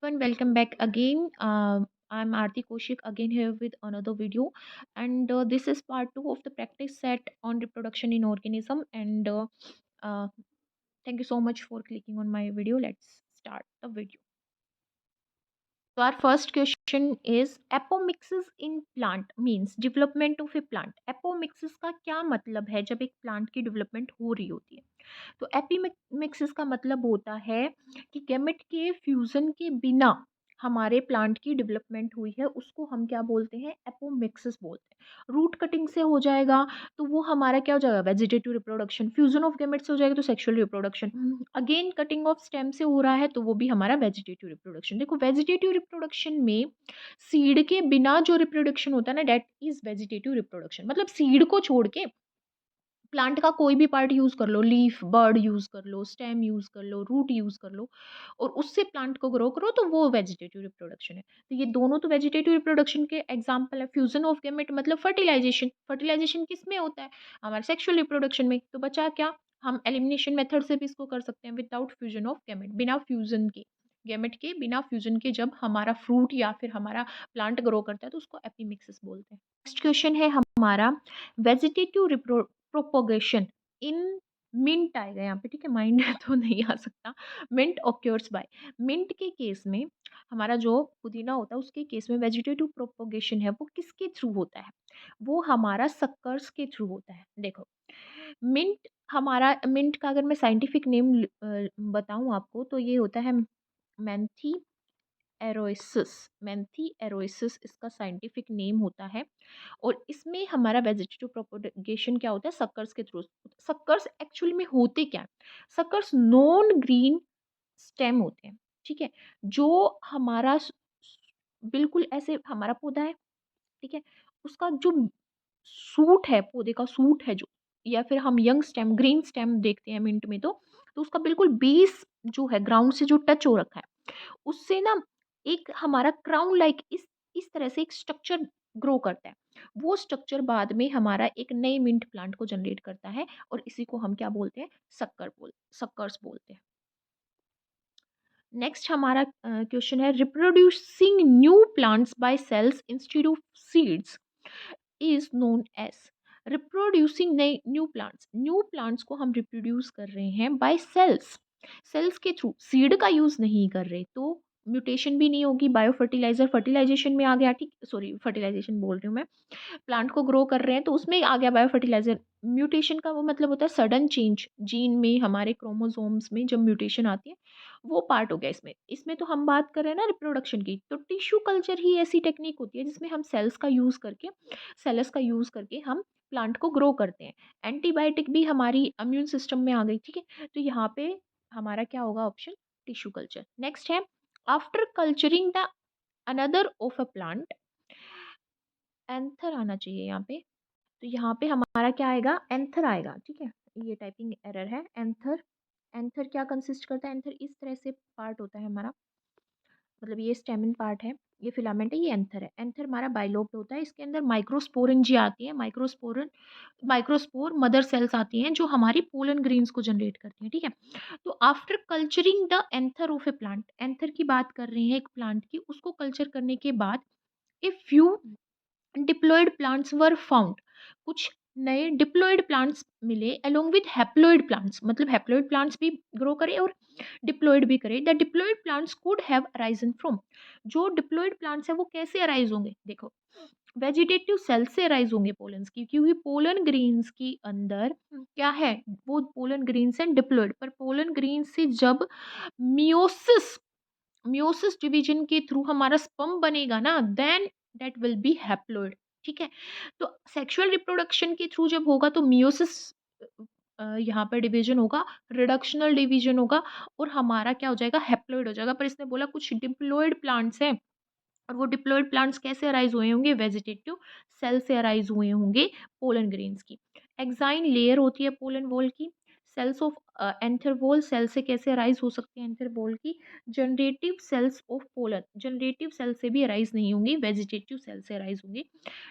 Everyone, welcome back again. I'm Aarti Koshik again here with another video, and this is part two of the practice set on reproduction in organism. And uh, thank you so much for clicking on my video. Let's start the video. So our first question is apomixis in plant means development of a plant. Apomixis का क्या मतलब है जब एक plant की development हो रही होती है? तो एपीमिक्सिस का मतलब होता है कि गैमेट के फ्यूजन के बिना हमारे प्लांट की डेवलपमेंट हुई है, उसको हम क्या बोलते हैं? एपोमिक्सिस बोलते हैं। रूट कटिंग से हो जाएगा तो वो हमारा क्या हो जाएगा? Vegetative reproduction. Fusion of gamete से हो जाएगा तो sexual reproduction. Again cutting of stem से हो रहा है तो वो भी हमारा वेजिटेटिव रिप्रोडक्शन। देखो वेजिटेटिव रिप्रोडक्शन में सीड के बिना जो रिप्रोडक्शन होता है ना, दैट इज वेजिटेटिव रिप्रोडक्शन। मतलब सीड को छोड़ के प्लांट का कोई भी पार्ट यूज़ कर लो, लीफ, बर्ड यूज़ कर लो, स्टेम यूज़ कर लो, रूट यूज़ कर लो और उससे प्लांट को ग्रो करो तो वो वेजिटेटिव रिप्रोडक्शन है। तो ये दोनों तो वेजिटेटिव रिप्रोडक्शन के एग्जांपल है। फ्यूजन ऑफ गैमेट मतलब फर्टिलाइजेशन। फर्टिलाइजेशन किसमें होता है? हमारे सेक्सुअल रिप्रोडक्शन में। तो बचा क्या? हम एलिमिनेशन मेथड से भी इसको कर सकते हैं विदाउट फ्यूजन ऑफ गैमेट, बिना फ्यूजन के। गैमेट के बिना फ्यूजन के जब हमारा फ्रूट या फिर हमारा प्लांट ग्रो करता है तो उसको एपिमिक्सिस बोलते हैं। नेक्स्ट क्वेश्चन है हमारा वेजिटेटिव प्रोपोगेशन इन मिंट आएगा यहाँ पे, ठीक है, माइंड तो नहीं आ सकता। Mint occurs by. मिंट के केस में हमारा जो पुदीना होता है उसके केस में वेजिटेटिव प्रोपोगेशन है वो किसके थ्रू होता है? वो हमारा सक्कर्स के थ्रू होता है। देखो मिंट, हमारा मिंट का अगर मैं साइंटिफिक नेम बताऊं आपको तो ये होता है मैंथी एरोइसिस। मैंथी एरोइसिस इसका साइंटिफिक नेम होता है और इसमें हमारा वेजिटेटिव प्रोपोगेशन क्या होता है? सक्कर्स के थ्रू। सक्कर्स एक्चुअली में होते क्या है? सक्कर्स नॉन ग्रीन स्टेम होते हैं, ठीक है, जो हमारा बिल्कुल ऐसे हमारा पौधा है, ठीक है, उसका जो सूट है, पौधे का सूट है जो, या फिर हम यंग स्टेम, ग्रीन स्टेम देखते हैं मिंट में तो उसका बिल्कुल बेस जो है ग्राउंड से जो टच हो रखा है उससे ना एक हमारा क्राउन लाइक इस तरह से एक स्ट्रक्चर ग्रो करता है। वो स्ट्रक्चर बाद में हमारा एक नए मिंट प्लांट को जनरेट करता है और इसी को हम क्या बोलते हैं? सक्कर्स बोलते हैं। नेक्स्ट हमारा क्वेश्चन है reproducing new plants by cells instead of seeds is known as. Reproducing नए न्यू प्लांट्स को हम रिप्रोड्यूस कर रहे हैं बाय सेल्स, सेल्स के थ्रू। सीड का यूज नहीं कर रहे तो म्यूटेशन भी नहीं होगी। बायो फर्टिलाइजर फर्टिलाइजेशन में आ गया, ठीक, सॉरी फर्टिलाइजेशन बोल रही हूँ मैं। प्लांट को ग्रो कर रहे हैं तो उसमें आ गया बायो फर्टिलाइजर। म्यूटेशन का वो मतलब होता है सडन चेंज जीन में, हमारे क्रोमोसोम्स में जब म्यूटेशन आती है वो पार्ट हो गया इसमें। इसमें तो हम बात कर रहे हैं ना रिप्रोडक्शन की, तो टिश्यू कल्चर ही ऐसी टेक्निक होती है जिसमें हम सेल्स का यूज करके हम प्लांट को ग्रो करते हैं। एंटीबायोटिक भी हमारी इम्यून सिस्टम में आ गई, ठीक है। तो यहाँ पे हमारा क्या होगा ऑप्शन? Tissue culture. नेक्स्ट है after culturing the another of a plant, anther आना चाहिए यहाँ पे। तो यहाँ पे हमारा क्या आएगा? एंथर आएगा, ठीक है। ये टाइपिंग एरर है। एंथर, एंथर क्या कंसिस्ट करता है? एंथर इस तरह से पार्ट होता है हमारा, मतलब ये स्टेमिन पार्ट है, ये फिलामेंट है, ये एंथर है। एंथर हमारा बाइलोब्ड होता है, इसके अंदर माइक्रोस्पोरेंजी आती है। माइक्रोस्पोर मदर सेल्स आती हैं जो हमारी पोलन ग्रेन्स को जनरेट करती हैं, ठीक है। तो after culturing the anther of A plant, anther की बात कर रहे हैं एक प्लांट की, उसको कल्चर करने के बाद if few diploid plants were found, कुछ नए डिप्लॉयड प्लांट्स मिले अलोंग विद हैप्लॉयड प्लांट्स, मतलब हैप्लॉयड प्लांट्स भी ग्रो करे और डिप्लॉयड भी करे। The diploid plants could have arisen from, जो डिप्लॉयड प्लांट्स है वो कैसे अराइज होंगे? देखो वेजिटेटिव सेल से अराइज होंगे पोलन्स की, क्योंकि पोलन ग्रेन्स के अंदर क्या है? वो पोलन ग्रेन्स एंड डिप्लॉयड, पर पोलन ग्रेन्स से जब मियोसिस मियोसिस डिवीजन के थ्रू हमारा स्पर्म बनेगा ना, then that will be haploid, ठीक है। तो सेक्सुअल रिप्रोडक्शन के थ्रू जब होगा तो मियोसिस यहाँ पर डिवीजन होगा, रिडक्शनल डिवीजन होगा और हमारा क्या हो जाएगा? हैप्लॉइड हो जाएगा। पर इसने बोला कुछ डिप्लॉइड प्लांट्स हैं और वो डिप्लॉइड प्लांट्स कैसे अराइज हुए होंगे? वेजिटेटिव सेल से अराइज हुए होंगे पोलन ग्रेन्स की। एक्साइन लेयर होती है पोलन वॉल की। Cells of anther wall cell से कैसे अराइज हो सकते हैं? एंथर वॉल की generative cells of pollen, generative cell से भी अराइज नहीं होंगी, वेजिटेटिव सेल से अराइज होंगी,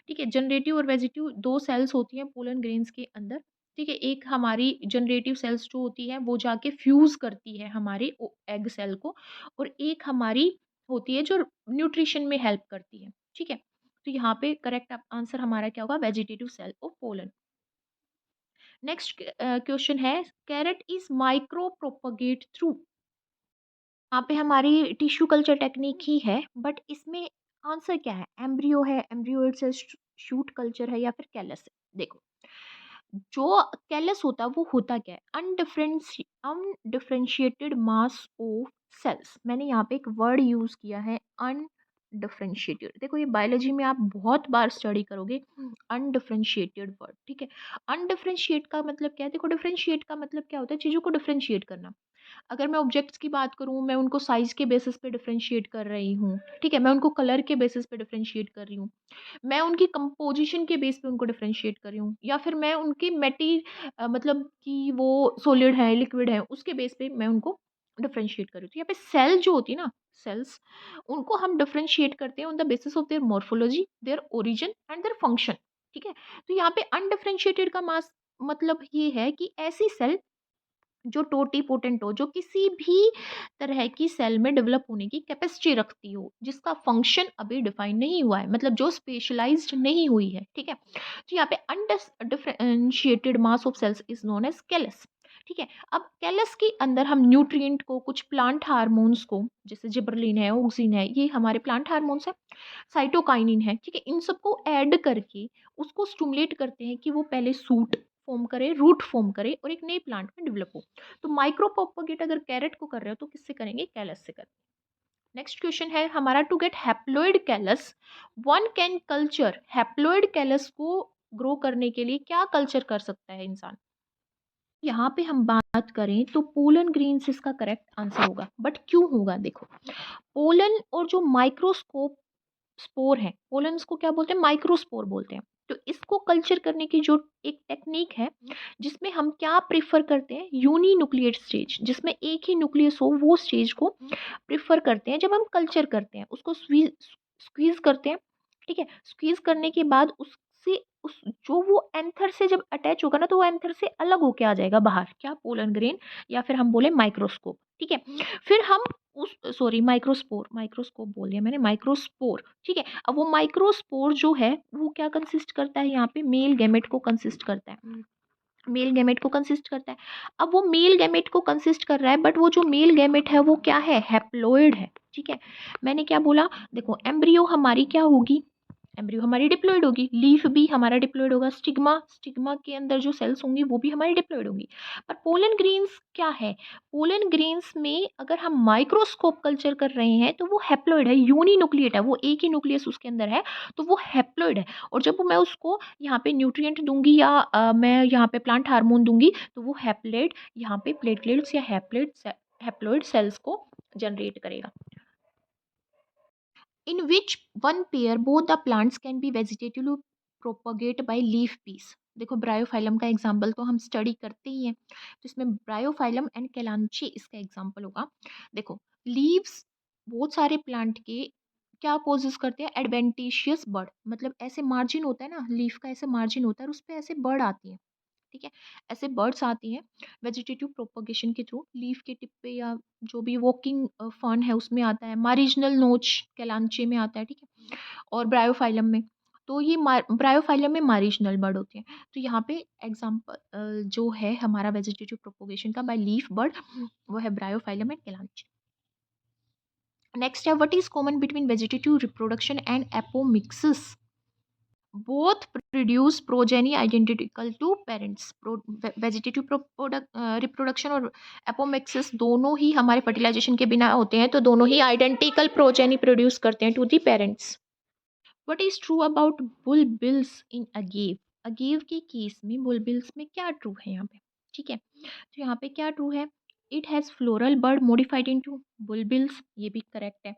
ठीक है। जनरेटिव और वेजिटिव दो सेल्स होती हैं पोलन ग्रेन्स के अंदर, ठीक है। एक हमारी जनरेटिव सेल्स जो होती है वो जाके फ्यूज करती है हमारे एग सेल को, और एक हमारी होती है जो न्यूट्रिशन में हेल्प करती है, ठीक है। तो यहाँ पे करेक्ट आंसर हमारा क्या होगा, vegetative cell of pollen. Next question है, carrot is micro propagate through. यहाँ पे हमारी टिश्यू कल्चर टेक्निक ही है, बट इसमें आंसर क्या है, एम्ब्रियो है, एम्ब्रियोइड से शूट कल्चर है, या फिर कैलस है। देखो, जो कैलस होता है वो होता क्या है, अनडिफरेंशिएटेड मास ऑफ सेल्स। मैंने यहाँ पे एक वर्ड यूज किया है अनडिफरेंशिएटेड। देखो ये बायोलॉजी में आप बहुत बार स्टडी करोगे अनडिफरेंशिएटेड वर्ड, ठीक है। अनडिफरेंशिएट का मतलब क्या है, देखो डिफरेंशिएट का मतलब क्या होता है, चीज़ों को डिफरेंशिएट करना। अगर मैं ऑब्जेक्ट्स की बात करूँ, मैं उनको साइज के बेसिस पे डिफरेंशिएट कर रही हूँ, ठीक है, मैं उनको कलर के बेसिस पे डिफरेंशिएट कर रही हूँ, मैं उनकी कंपोजिशन के बेस पे उनको डिफरेंशिएट कर रही हूँ, या फिर मैं उनके मतलब कि वो सॉलिड है लिक्विड है उसके बेस पे मैं उनको डिफरेंशिएट कर रही हूँ। तो यहाँ पे सेल जो होती है ना, सेल्स, उनको हम डिफरेंशिएट करते हैं on the basis of their morphology, their origin and their function, ठीक है। तो यहाँ पे अनडिफरेंशिएटेड का मास मतलब ये है कि ऐसी सेल जो टोटी पोटेंट हो, जो किसी भी तरह की सेल में डेवलप होने की कैपेसिटी रखती हो, जिसका फंक्शन अभी डिफाइन नहीं हुआ है, मतलब जो स्पेशलाइज्ड नहीं हुई है, ठीक है। तो यहाँ पे undifferentiated mass of cells is known as callus, ठीक है। अब कैलस के अंदर हम न्यूट्रिएंट को, कुछ प्लांट हार्मोन्स को, जैसे जिबरलिन है, ऑक्सिन है, ये हमारे प्लांट हार्मोन्स है, साइटोकाइनिन है, ठीक है, इन सबको ऐड करके उसको स्टिमुलेट करते हैं कि वो पहले सूट फॉर्म करे, रूट फॉर्म करे और एक नए प्लांट में डेवलप हो। तो माइक्रो प्रोपोगेट अगर कैरेट को कर रहे हो तो किससे करेंगे, कैलस से करेंगे। नेक्स्ट क्वेश्चन है हमारा, to get haploid callus one can culture. Haploid callus को ग्रो करने के लिए क्या कल्चर कर सकता है इंसान। यहाँ पे हम बात करें तो पोलन ग्रीन्स इसका करेक्ट आंसर होगा, बट क्यों होगा, देखो पोलन और जो माइक्रोस्कोप स्पोर है, पोलन्स को क्या बोलते हैं, माइक्रोस्पोर बोलते हैं। तो इसको कल्चर करने की जो एक टेक्निक है, जिसमें हम क्या प्रिफर करते हैं, यूनी न्यूक्लिएट स्टेज, जिसमें एक ही न्यूक्लियस हो, वो स्टेज को प्रिफर करते हैं। जब हम कल्चर करते हैं उसको स्क्वीज करते हैं, ठीक है, स्क्वीज करने के बाद उससे उस जो वो एंथर से जब अटैच होगा ना, तो वो एंथर से अलग होके आ जाएगा बाहर, क्या, पोलन ग्रेन, या फिर हम बोले माइक्रोस्कोप, ठीक है। फिर हम उस, सॉरी, माइक्रोस्पोर, माइक्रोस्कोप बोल दिया मैंने, माइक्रोस्पोर, ठीक है। अब वो माइक्रोस्पोर जो है वो क्या कंसिस्ट करता है, यहाँ पे मेल गैमेट को कंसिस्ट करता है, मेल गैमेट को कंसिस्ट करता है। अब वो मेल गैमेट को कंसिस्ट कर रहा है, बट वो जो मेल गैमेट है वो क्या है, हैप्लॉइड है, ठीक है। मैंने क्या बोला, देखो एम्ब्रियो हमारी क्या होगी, एम्ब्रियो हमारी डिप्लॉइड होगी, लीफ भी हमारा डिप्लॉइड होगा, स्टिग्मा, स्टिग्मा के अंदर जो सेल्स होंगी वो भी हमारी डिप्लॉइड होंगी। पर पोलन ग्रेन्स क्या है, पोलन ग्रेन्स में अगर हम माइक्रोस्कोप कल्चर कर रहे हैं तो वो हैप्लॉइड है, यूनिन्यूक्लिएट है, वो एक ही न्यूक्लियस उसके अंदर है, तो वो हैप्लॉइड है। और जब मैं उसको यहाँ पे न्यूट्रिएंट दूंगी या मैं यहाँ पे प्लांट हार्मोन दूंगी, तो वो हैप्लॉइड यहाँ पे प्लेटलेट्स या हैप्लॉइड सेल्स को जनरेट करेगा। In which one pair both the plants can be vegetatively propagate by leaf piece। देखो ब्रायोफाइलम का एग्जाम्पल तो हम स्टडी करते ही हैं, तो इसमें ब्रायोफाइलम एंड कैलांची इसका एग्जाम्पल होगा। देखो लीव्स बहुत सारे प्लांट के क्या पोजेस करते हैं, एडवेंटिशियस बर्ड, मतलब ऐसे मार्जिन होता है ना, लीफ का ऐसे मार्जिन होता है और उस पर ऐसे बर्ड आती है, ठीक है, ऐसे बर्ड्स आती हैं वेजिटेटिव प्रोपगेशन के थ्रू, लीफ के टिप पे या जो भी वॉकिंग फर्न है उसमें आता है, मारिजिनल नोच कैलांचे में आता है, ठीक है, और ब्रायोफाइलम में। तो ये ब्रायोफाइलम में मारिजिनल बर्ड होते हैं। तो यहाँ पे एग्जाम्पल जो है हमारा वेजिटेटिव प्रोपोगेशन का बाय लीफ बर्ड, वो है ब्रायोफाइलम एंड कैलांचे। नेक्स्ट है, what is common between vegetative reproduction and apomixis. both produce progeny identical to parents। Vegetative reproduction और एपोमेक्सिस दोनों ही हमारे फर्टिलाइजेशन के बिना होते हैं, तो दोनों ही आइडेंटिकल प्रोजेनी प्रोड्यूस करते हैं to the parents. What is true about bulbils in agave. Agave के केस में बुलबिल्स में क्या ट्रू है यहाँ पे, ठीक है, तो यहाँ पे क्या ट्रू है, it has floral bud modified into bulbils, ये भी करेक्ट है।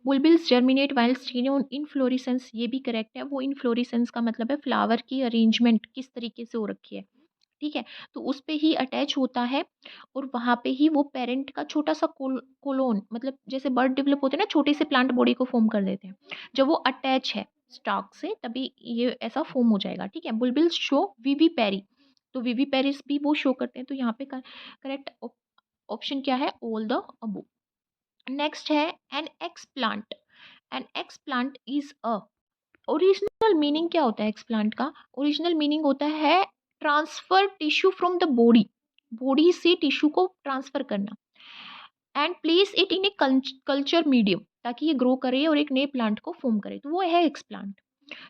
Bulbils germinate while still on inflorescence, ये भी करेक्ट है। वो इनफ्लोरेसेंस का मतलब है फ्लावर की अरेंजमेंट किस तरीके से हो रखी है, ठीक है, तो उस पे ही अटैच होता है और वहाँ पे ही वो पेरेंट का छोटा सा कोलोन, मतलब जैसे बर्ड डेवलप होते हैं ना, छोटे से प्लांट बॉडी को फॉर्म कर देते हैं, जब वो अटैच है स्टॉक से तभी ये ऐसा फॉर्म हो जाएगा, ठीक है। बुलबिल्स शो वीवी पेरी, तो वीवी पेरिस भी वो शो करते हैं, तो यहाँ पे करेक्ट ऑप्शन क्या है, ऑल द अबो। नेक्स्ट है an explant. An explant is a, original meaning क्या होता है एक्सप्लांट का? ओरिजिनल मीनिंग होता है transfer tissue from the body, body से टिश्यू को ट्रांसफर करना, and place it in a culture medium, ताकि ये ग्रो करे और एक नए प्लांट को फॉर्म करे, तो वो है एक्सप्लांट।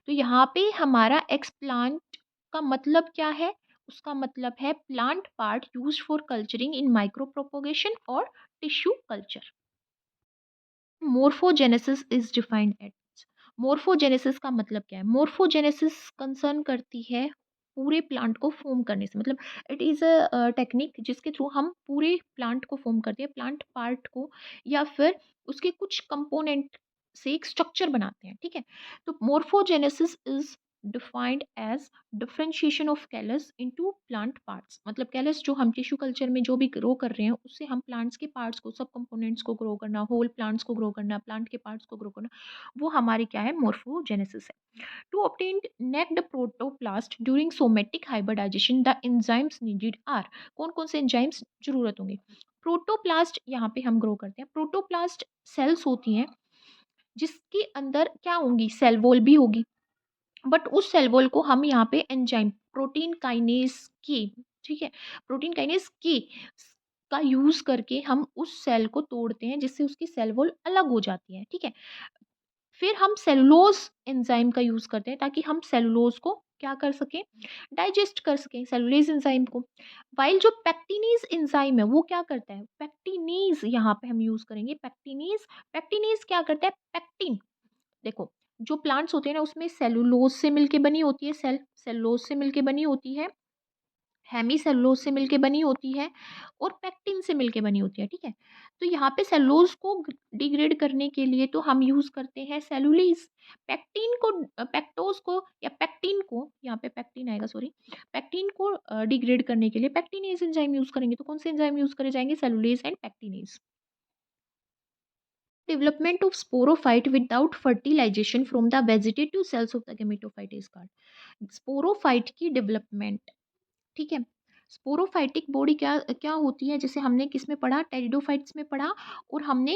तो यहाँ पे हमारा एक्सप्लांट का मतलब क्या है? उसका मतलब है plant part use for culturing in micro propagation और tissue culture. Morphogenesis is defined at, morphogenesis का मतलब क्या है? मोर्फोजेनेसिस कंसर्न करती है पूरे प्लांट को फॉर्म करने से, मतलब इट इज़ अ टेक्निक जिसके थ्रू हम पूरे प्लांट को फॉर्म करते हैं, प्लांट पार्ट को, या फिर उसके कुछ कंपोनेंट से एक स्ट्रक्चर बनाते हैं, ठीक है? तो morphogenesis is defined as differentiation of callus into plant parts, मतलब कैलस जो हम टिश्यू कल्चर में जो भी ग्रो कर रहे हैं उससे हम प्लांट्स के पार्ट्स को, सब कंपोनेंट्स को ग्रो करना, होल प्लांट्स को ग्रो करना, प्लांट के पार्ट्स को ग्रो करना, वो हमारी क्या है? मोर्फोजेनेसिस है। To obtain naked protoplast during somatic hybridisation the enzymes needed are, कौन कौन से एंजाइम्स जरूरत होंगे? प्रोटोप्लास्ट यहाँ पे हम ग्रो करते हैं, प्रोटोप्लास्ट सेल्स होती हैं जिसके अंदर क्या होंगी? सेल वॉल भी होगी, बट उस सेल वॉल को हम यहाँ पे एंजाइम प्रोटीन काइनेज की, ठीक है, प्रोटीन काइनेज की का यूज करके हम उस सेल को तोड़ते हैं जिससे उसकी सेल वॉल अलग हो जाती है, ठीक है। फिर हम सेलुलोज एंजाइम का यूज करते हैं ताकि हम सेलुलोज को क्या कर सकें? डाइजेस्ट कर सकें सेलुलेज एंजाइम को। वाइल जो पैक्टिनीज एंजाइम है वो क्या करता है? पैक्टिनीज यहाँ पे हम यूज करेंगे, पैक्टिनीज। पैक्टिनीज क्या करता है? पैक्टिन, देखो, जो प्लांट्स होते हैं ना उसमें सेलुलोज से मिलके बनी होती है, सेलुलोज से मिलके बनी होती है, हेमी सेलुलोज से मिलके बनी होती है, और पेक्टिन से मिलके बनी होती है, ठीक है। तो यहाँ पे सेलुलोज को डिग्रेड करने के लिए तो हम यूज करते हैं सेलुलेज। पेक्टिन को, पेक्टोज को या पेक्टिन को, यहाँ पे पेक्टिन आएगा, सॉरी, पेक्टिन को डिग्रेड करने के लिए पेक्टिनेज एंजाइम यूज करेंगे। तो कौन से एंजाइम यूज करे जाएंगे? Cellulase and pectinase. Development of sporophyte without fertilization from the vegetative cells of the gametophyte is called sporophyte की development, ठीक है। स्पोरोफाइटिक बॉडी क्या क्या होती है? जैसे हमने किस में पढ़ा? टेरिडोफाइट्स में पढ़ा, और हमने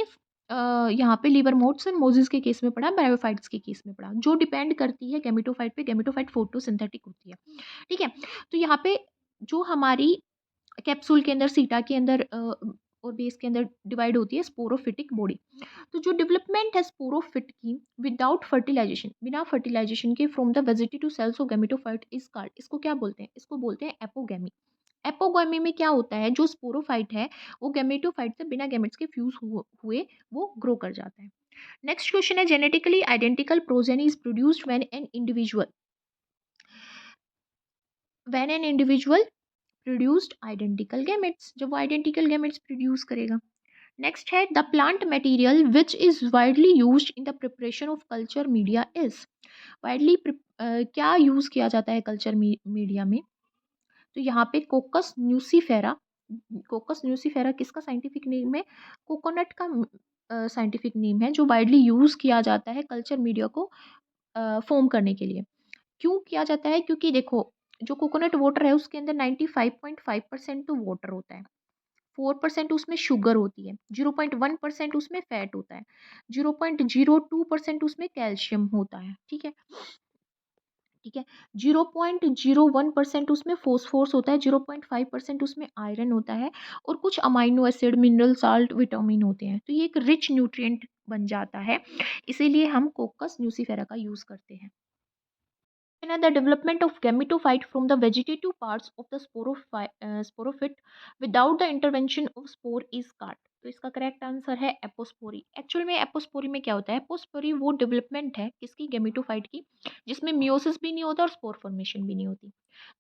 यहाँ पे लिवर मोट्स एंड मोजिस के केस में पढ़ा, बैरोफाइट्स के केस में पढ़ा, जो डिपेंड करती है गेमेटोफाइट पे। गेमेटोफाइट फोटोसिंथेटिक होती है, ठीक है। तो यहाँ पे जो हमारी कैप्सूल के अंदर, सीटा के अंदर और बेस के अंदर डिवाइड होती है स्पोरोफिटिक बॉडी। तो जो डेवलपमेंट है स्पोरोफिट की विदाउट फर्टिलाइजेशन, बिना फर्टिलाइजेशन के, from the vegetative cells of gametophyte is called, इसको क्या बोलते हैं? इसको बोलते हैं एपोगैमी। एपोगैमी में क्या होता है? जो स्पोरोफाइट है वो गैमेटोफाइट से बिना गैमेट्स के फ्यूज हुए वो ग्रो कर जाता है। नेक्स्ट क्वेश्चन है genetically identical progeny is produced when an individual produced identical gametes, जब वो आइडेंटिकल गैमेट्स प्रोड्यूस करेगा। नेक्स्ट है the plant material which is widely used in the preparation of culture media is, widely क्या use किया जाता है culture media में? तो यहाँ पे कोकस न्यूसीफेरा, कोकस न्यूसीफेरा किसका साइंटिफिक नेम है? कोकोनट का साइंटिफिक नेम है, जो वाइडली यूज किया जाता है कल्चर मीडिया को फॉर्म करने के लिए। क्यों किया जाता है? क्योंकि देखो, जो कोकोनट वाटर है उसके अंदर 95.5% तो वाटर होता है, 4% उसमें शुगर होती है, 0.1% उसमें फैट होता है, 0.02% उसमें कैल्शियम होता है, ठीक है, ठीक है। 0.01% उसमें फोस्फोरस होता है, 0.5% उसमें आयरन होता है, और कुछ amino acid, mineral salt, vitamin होते हैं। तो ये एक रिच न्यूट्रिएंट बन जाता है, इसीलिए हम कोकस न्यूसीफेरा का यूज करते हैं। The development of gametophyte from the vegetative parts of the sporophyte without the intervention of spore is called, तो इसका करेक्ट आंसर है एपोस्पोरी। एक्चुअल में एपोस्पोरी में क्या होता है? एपोस्पोरी वो डेवलपमेंट है किसकी? गेमेटोफाइट की, जिसमें मियोसिस भी नहीं होता और स्पोर फॉर्मेशन भी नहीं होती।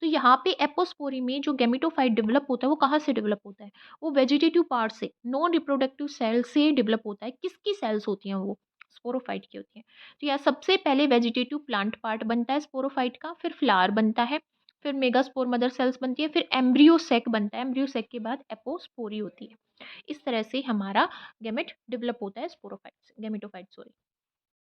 तो यहाँ पे एपोस्पोरी में जो गेमेटोफाइट डेवलप होता है वो कहाँ से डेवलप होता है? वो वेजिटेटिव पार्ट से, नॉन रिप्रोडक्टिव सेल से डेवलप होता है। किसकी सेल्स होती हैं वो? स्पोरोफाइट की होती है। तो यह सबसे पहले वेजिटेटिव प्लांट पार्ट बनता है स्पोरोफाइट का, फिर फ्लावर बनता है, फिर मेगास्पोर मदर सेल्स बनती है, फिर एम्ब्रियो सेक बनता है, एम्ब्रियो सेक के बाद एपोस्पोरी होती है। इस तरह से हमारा गैमेट डेवलप होता है स्पोरोफाइट से, गैमेटोफाइट सॉरी।